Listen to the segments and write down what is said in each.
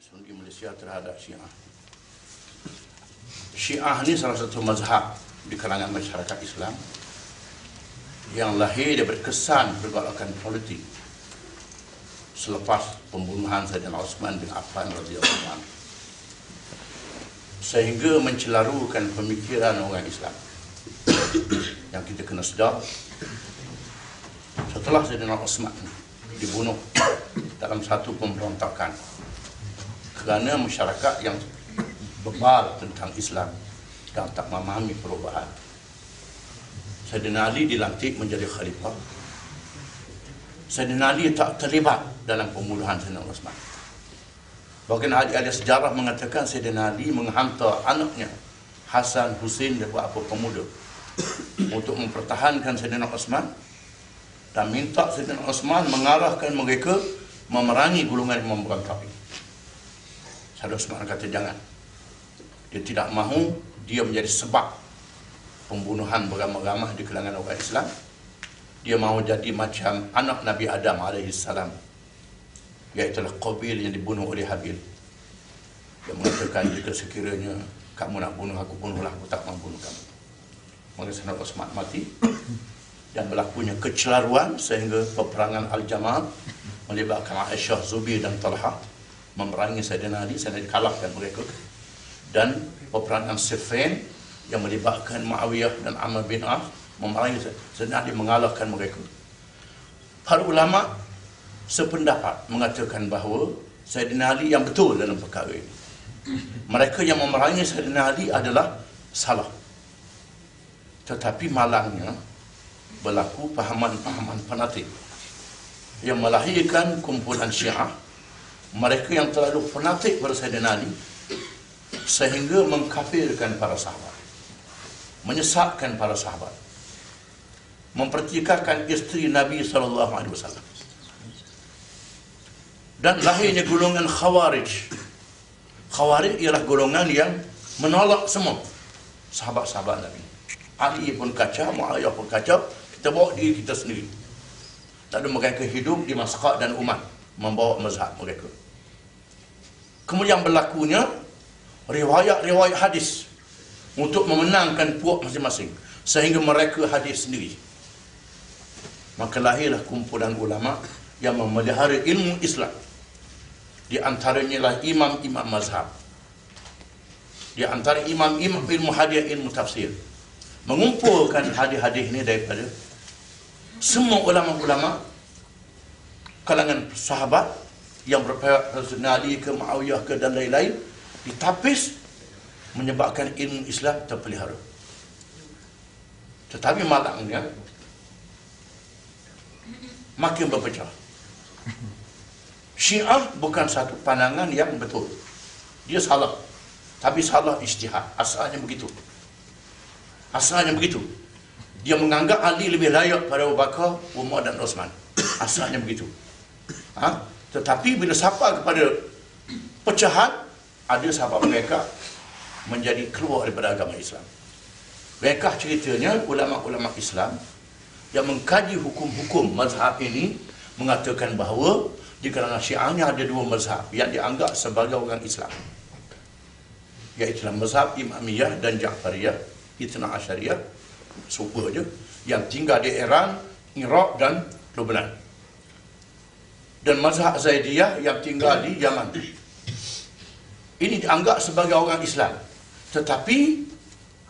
di Malaysia terhadap Syiah. Syiah ini salah satu mazhab di kalangan masyarakat Islam yang lahir daripada kesan pergolakan politik selepas pembunuhan Sayyidina Osman bin Affan radhiyallahu anhu, sehingga mencelarukan pemikiran orang Islam. Yang kita kena sedar, setelah Sayyidina Osman dibunuh dalam satu pemberontakan kerana masyarakat yang bebal tentang Islam dan tak memahami perubahan, Sayyidina Ali dilantik menjadi khalifah. Sayyidina Ali tak terlibat dalam pembunuhan Sayyidina Osman. Bahkan ahli-ahli sejarah mengatakan Sayyidina Ali menghantar anaknya Hasan Hussein dan beberapa pemuda untuk mempertahankan Sayyidina Osman dan minta Sayyidina Osman mengarahkan mereka memerangi golongan yang memberontak. Sayyidina Osman kata jangan. Dia tidak mahu dia menjadi sebab pembunuhan beramah-ramah di kalangan orang Islam. Dia mahu jadi macam anak Nabi Adam AS, iaitu Qabil yang dibunuh oleh Habil. Dia mengatakan jika sekiranya kamu nak bunuh aku, bunuhlah, aku tak mahu bunuh kamu. Maka Sayyidina Osman mati dan berlakunya kecelaruan sehingga peperangan Al-Jamal melibatkan Aisyah, Zubair dan Talha memerangi Sayyidina Ali, Sayyidina Ali kalahkan mereka. Dan peperangan Siffin yang melibatkan Muawiyah dan Amr bin As memerangi Sayyidina Ali, mengalahkan mereka. Para ulama sependapat mengatakan bahawa Sayyidina Ali yang betul dalam perkara ini. Mereka yang memerangi Sayyidina Ali adalah salah. Tetapi malangnya berlaku pahaman-pahaman fanatik yang melahirkan kumpulan Syiah, mereka yang terlalu fanatik pada Sayyidina Ali sehingga mengkafirkan para sahabat, menyesatkan para sahabat, mempertikaikan isteri Nabi SAW, dan lahirnya golongan Khawarij. Khawarij ialah golongan yang menolak semua sahabat-sahabat Nabi. Ali pun kacau, Muawiyah pun kacau, kita bawa diri kita sendiri. Lalu mereka hidup di Masqat dan Uman, membawa mazhab mereka. Kemudian berlakunya riwayat-riwayat hadis untuk memenangkan puak masing-masing, sehingga mereka hadis sendiri. Maka lahirlah kumpulan ulama yang memelihara ilmu Islam. Di antaranya lah imam-imam mazhab, di antara imam-imam ilmu hadis, ilmu tafsir, mengumpulkan hadis-hadis ini daripada semua ulama-ulama kalangan sahabat yang berpihak Sayyidina Ali ke Muawiyah ke dan lain-lain, ditapis, menyebabkan ilmu Islam terpelihara. Tetapi malangnya makin berpecah. Syiah bukan satu pandangan yang betul. Dia salah. Tapi salah ijtihad. Asalnya begitu. Asalnya begitu. Dia menganggap Ali lebih layak pada Abu Bakar, Umar dan Osman. Asalnya begitu. Tetapi bila sampai kepada pecahan, ada sahabat mereka menjadi keluar daripada agama Islam. Mereka ceritanya ulama-ulama Islam yang mengkaji hukum-hukum mazhab ini mengatakan bahawa di kalangan Syiahnya ada dua mazhab yang dianggap sebagai orang Islam, iaitu mazhab Imamiyah dan Ja'fariyah, Ithna Asyariyah, super je, yang tinggal di Iran, Iraq dan Lebanon, dan mazhab Zaidiyah yang tinggal di Yaman. Ini dianggap sebagai orang Islam, tetapi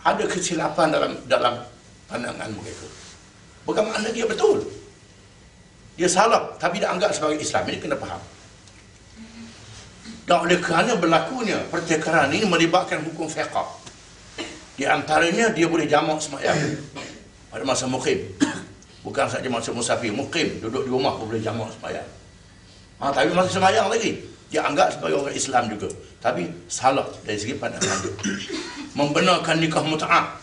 ada kesilapan dalam pandangan mereka. Bukan makna dia betul, dia salah, tapi dia anggap sebagai Islam. Ini kena faham. Dan oleh kerana berlakunya pertikaian ini melibatkan hukum fiqh. Di antaranya dia boleh jamak sembahyang pada masa muqim, bukan saja masa musafir. Muqim, duduk di rumah pun boleh jamak sembahyang. Tapi masa sembahyang lagi dia anggap sebagai orang Islam juga, tapi salah dari segi pandangan dia. Membenarkan nikah mut'ah,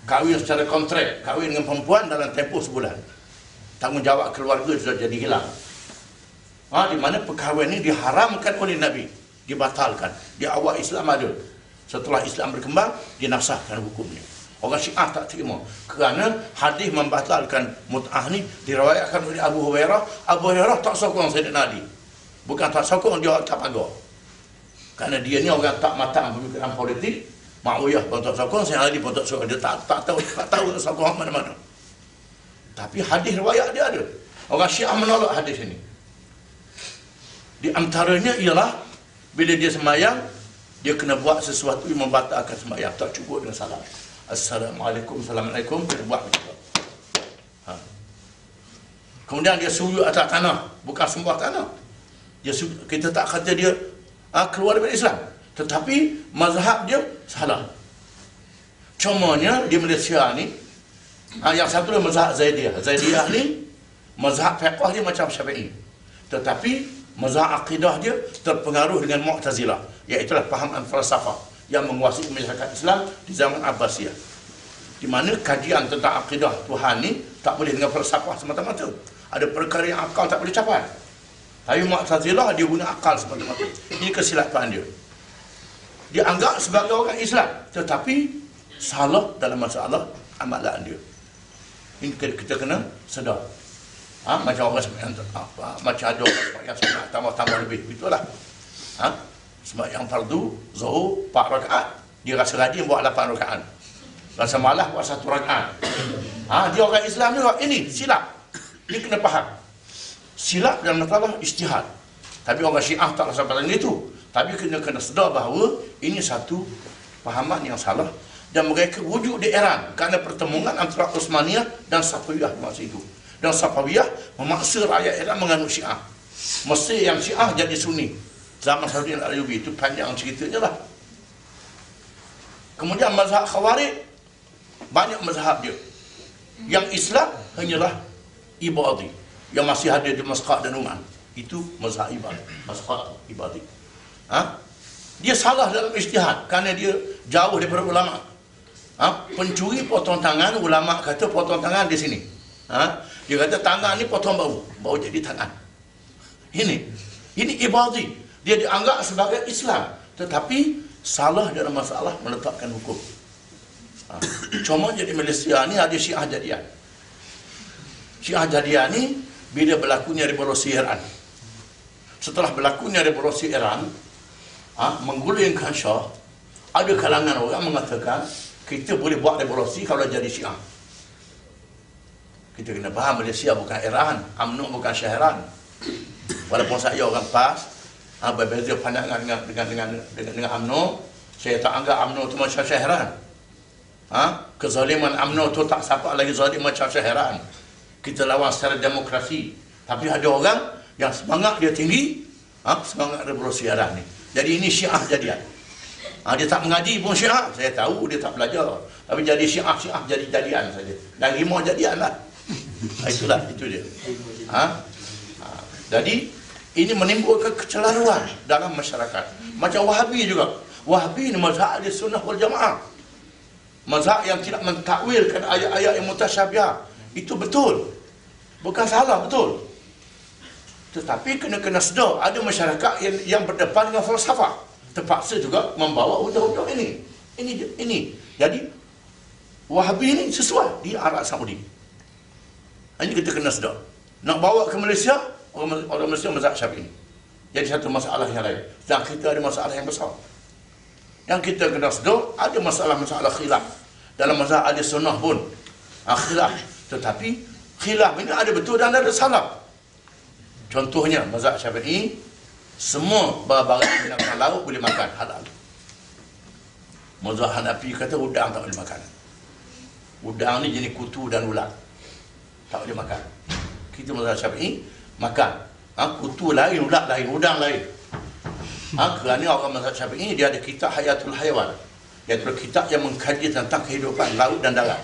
kahwin secara kontrak, kahwin dengan perempuan dalam tempoh sebulan, tanggungjawab keluarga sudah jadi hilang. Di mana perkahwinan ini diharamkan oleh Nabi, dibatalkan. Di awal Islam ada, setelah Islam berkembang dinasahkan hukumnya. Orang Syiah tak terima kerana hadis membatalkan mut'ah ni diriwayatkan oleh Abu Hurairah. Abu Hurairah tak sokong Sayyidina Ali, bukan tak sokong, dia tak pagar. Kerana dia ni orang tak matang pemikiran politik. Muawiyah potong sokong, saya Ali potong sokong. Dia tak tahu sokong mana-mana. Tapi hadis riwayat dia ada. Orang Syiah menolak hadis ini. Di antaranya ialah bila dia sembahyang, dia kena buat sesuatu yang membatalkan sembahyang. Tak cukup dengan salam. Assalamualaikum, Assalamualaikum, dia buat macam tu. Kemudian dia sujud atas tanah, bukan sembah tanah. Kita tak kata dia keluar daripada Islam, tetapi mazhab dia salah. Contohnya di Malaysia ni, yang satu dia mazhab Zaidiyah. Zaidiyah ni mazhab fiqh dia macam Syafi'i, tetapi mazhab akidah dia terpengaruh dengan Mu'tazilah, iaitu fahaman falsafah yang menguasai masyarakat Islam di zaman Abbasiyah, di mana kajian tentang akidah Tuhan ni tak boleh dengan falsafah semata-mata. Ada perkara yang akal tak boleh capai. Tapi Mu'tazilah dia guna akal semata-mata. Ini kesilapan dia. Dia anggap sebagai orang Islam, tetapi salah dalam masalah amalan dia. Ini kita kena sedar. Macam orang sembahyang, macam ada orang sembahyang sunat tambah-tambah lebih, itulah. Sembahyang fardu zuhur 4 rakaat, dia rasa rajin buat 8 rakaat. Rasa malas buat 1 rakaat. Dia orang Islam juga. Ini silap. Ini kena faham. Silap dalam masalah ijtihad. Tapi orang Syiah tak rasa pada itu. Tapi kena sedar bahawa ini satu fahaman yang salah, dan mereka wujud di Iran kerana pertemuan antara Utsmaniyah dan Safawiyah masa itu. Dan Safawiyah memaksa rakyat Iran menganut Syiah. Mesir yang Syiah jadi Sunni. Zaman Saudi Al-Ayyubi, itu panjang ceritanya lah. Kemudian mazhab Khawarij, banyak mazhab dia. Yang Islam hanyalah Ibadi, yang masih ada di Muscat dan Oman. Itu mazhab Ibadi, Muscat Ibadi. Dia salah dalam ijtihad kerana dia jauh daripada ulama. Pencuri potong tangan, ulama kata potong tangan di sini. Dia kata tangan ni potong bau jadi tangan. Ini Ibadi. Dia dianggap sebagai Islam, tetapi salah dalam masalah menetapkan hukum. Cuma jadi Malaysia ni ada Syiah Jadian. Syiah Jadian ni bila berlakunya revolusi Iran. Setelah berlakunya revolusi Iran, menggulingkan Shah, ada kalangan orang mengatakan kita boleh buat revolusi kalau jadi Syiah. Kita kena faham Malaysia bukan Iran, UMNO bukan Shah Iran. Walaupun saya orang PAS, berbeza pandangan dengan UMNO, saya tak anggap UMNO itu macam Shah Iran. Kezaliman UMNO itu tak sampai lagi zalim macam Shah Iran. Kita lawan secara demokrasi. Tapi ada orang yang semangat dia tinggi, semangat revolusi Iran ni. Jadi ini Syiah Jadian. Dia tak mengaji pun Syiah, saya tahu dia tak belajar. Tapi jadi Syiah jadi Jadian saja. Dan rimau Jadian lah. Itulah, itu dia. Jadi ini menimbulkan kecelaruan dalam masyarakat. Macam Wahabi juga. Wahabi ni mazhab Ahli Sunnah wal Jamaah. Mazhab yang tidak mentakwilkan ayat-ayat yang mutasyabiah. Itu betul. Bukan salah, betul. Tetapi kena sedar, ada masyarakat yang berdepan dengan falsafah, terpaksa juga membawa undang-undang ini. Ini. Jadi Wahabi ini sesuai di Arab Saudi. Ini kita kena sedar. Nak bawa ke Malaysia, orang Malaysia mazhab Syafi'i. Jadi satu masalah yang lain. Dan kita ada masalah yang besar. Yang kita kena sedar, ada masalah khilaf. Dalam mazhab Ahli Sunnah pun khilaf. Tetapi khilaf ini ada betul dan ada salah. Contohnya mazhab Syafi'i, semua barang binatang laut boleh makan, halal. Mazhab Hanafi kata udang tak boleh makan. Udang ni jenis kutu dan ulat, tak boleh makan. Kita mazhab Syafi'i makan. Kutu lain, ulat lain, udang lain. Kerana orang mazhab Syafi'i dia ada kitab Hayatul Hayawan, iaitu kitab yang mengkaji tentang kehidupan laut dan darat.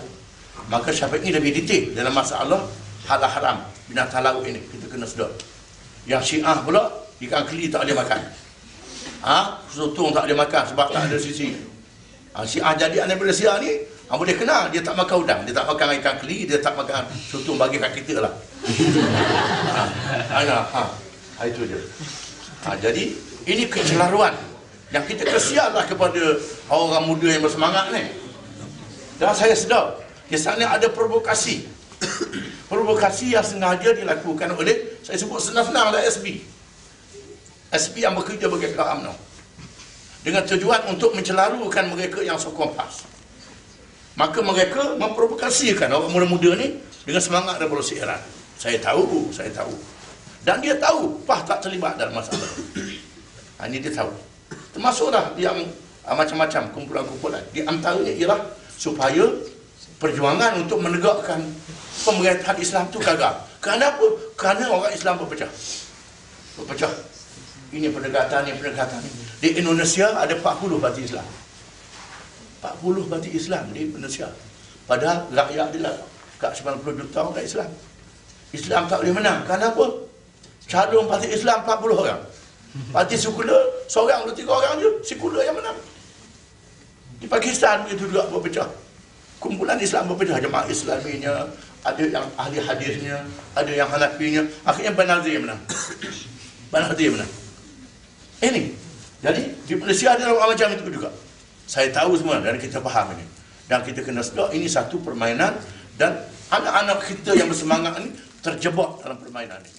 Maka Syafi'i lebih detail dalam masalah halal haram binatang laut ini. Kita kena sedar. Yang Syiah pula, ikan keli tak boleh makan. Sotong tak boleh makan sebab tak ada sisi. Syiah jadi anak Malaysia ni, boleh kena, dia tak makan udang, dia tak makan ikan keli, dia tak makan sotong, bagi kat kita lah. Itu dia. Jadi ini kecelaruan yang kita kesianlah kepada orang muda yang bersemangat ni. Dan saya sedar di sana ada provokasi. Provokasi yang sengaja dilakukan oleh, saya sebut senang-senang lah, SB yang bekerja bagi UMNO. dengan tujuan untuk mencelarukan mereka yang sokong PAS. Maka mereka memprovokasikan orang muda-muda ni dengan semangat revolusi Iran. Saya tahu. Dan dia tahu PAS tak terlibat dalam masalah. Ini dia tahu. Termasuklah yang macam-macam kumpulan-kumpulan. Di antaranya ialah supaya perjuangan untuk menegakkan pemerintahan Islam tu gagal. Kenapa? Kerana orang Islam berpecah. Ini pendekatan ni. Di Indonesia ada 40 parti Islam. 40 parti Islam di Indonesia. Padahal rakyat dia lah kat 90 juta orang Islam. Islam tak boleh menang. Kenapa? Calon parti Islam 40 orang. Parti sekular seorang atau 3 orang je, sekular yang menang. Di Pakistan begitu juga berpecah. Kumpulan Islam berpecah, jemaah Islaminya, ada yang ahli hadisnya, ada yang Hanafinya. Akhirnya Banazir menang. Ini. Jadi di Malaysia ada orang macam itu juga. Saya tahu semua dan kita faham ini. Dan kita kena sedar ini satu permainan dan anak-anak kita yang bersemangat ini terjebak dalam permainan ini.